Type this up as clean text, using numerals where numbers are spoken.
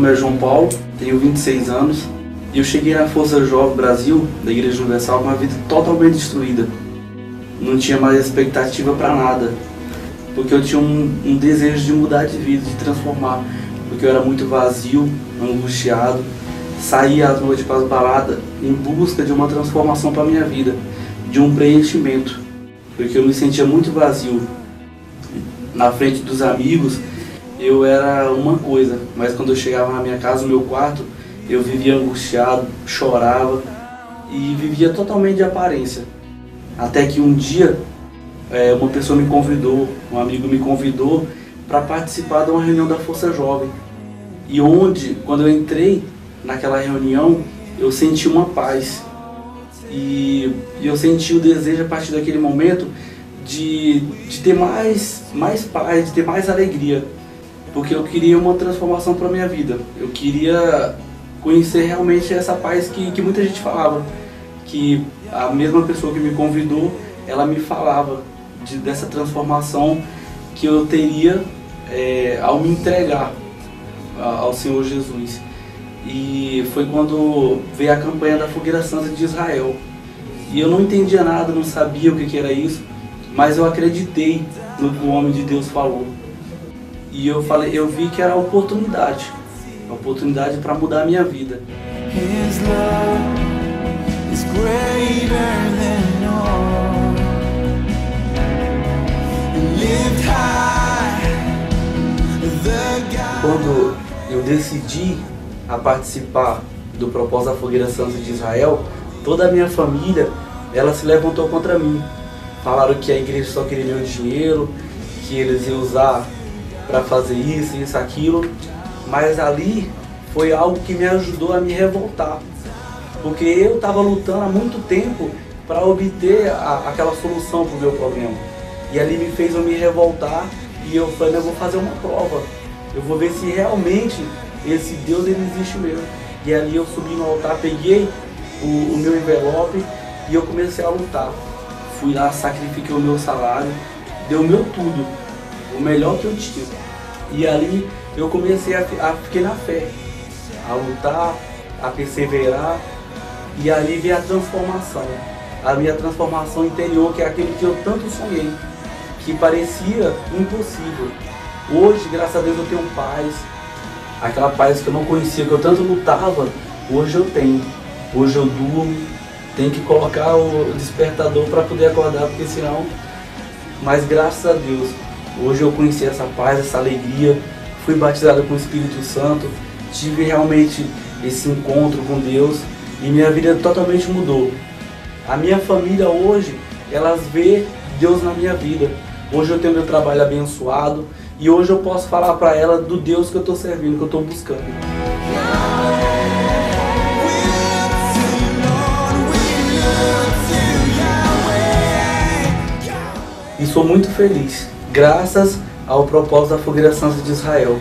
nome é João Paulo, tenho 26 anos e eu cheguei na Força Jovem Brasil, da Igreja Universal, com uma vida totalmente destruída. Não tinha mais expectativa para nada, porque eu tinha um desejo de mudar de vida, de transformar, porque eu era muito vazio, angustiado, saía à noite para as baladas em busca de uma transformação para a minha vida, de um preenchimento, porque eu me sentia muito vazio. Na frente dos amigos, eu era uma coisa, mas quando eu chegava na minha casa, no meu quarto, eu vivia angustiado, chorava e vivia totalmente de aparência. Até que um dia, uma pessoa me convidou, um amigo me convidou para participar de uma reunião da Força Jovem. E onde, quando eu entrei naquela reunião, eu senti uma paz. E eu senti o desejo a partir daquele momento de ter mais paz, de ter mais alegria. Porque eu queria uma transformação para a minha vida. Eu queria conhecer realmente essa paz que muita gente falava. Que a mesma pessoa que me convidou, ela me falava dessa transformação que eu teria ao me entregar ao Senhor Jesus. E foi quando veio a campanha da Fogueira Santa de Israel. E eu não entendia nada, não sabia o que era isso, mas eu acreditei no que o homem de Deus falou. E eu vi que era a oportunidade para mudar a minha vida. Quando eu decidi a participar do propósito da Fogueira Santa de Israel, toda a minha família, ela se levantou contra mim. Falaram que a igreja só queria meu dinheiro, que eles iam usar para fazer isso, aquilo. Mas ali foi algo que me ajudou a me revoltar. Porque eu estava lutando há muito tempo para obter aquela solução para o meu problema. E ali me fez eu me revoltar e eu falei, eu vou fazer uma prova. Eu vou ver se realmente esse Deus ele existe mesmo. E ali eu subi no altar, peguei o meu envelope e eu comecei a lutar. Fui lá, sacrifiquei o meu salário, dei o meu tudo, o melhor que eu tinha. E ali eu comecei fiquei na fé, a lutar, a perseverar. E ali veio a transformação, a minha transformação interior, que é aquilo que eu tanto sonhei, que parecia impossível. Hoje, graças a Deus, eu tenho paz, aquela paz que eu não conhecia, que eu tanto lutava, hoje eu tenho. Hoje eu durmo, tenho que colocar o despertador para poder acordar, porque senão... Mas graças a Deus, hoje eu conheci essa paz, essa alegria, fui batizado com o Espírito Santo, tive realmente esse encontro com Deus e minha vida totalmente mudou. A minha família hoje, elas vê Deus na minha vida. Hoje eu tenho meu trabalho abençoado e hoje eu posso falar para ela do Deus que eu estou servindo, que eu estou buscando. E sou muito feliz, graças ao propósito da Fogueira Santa de Israel.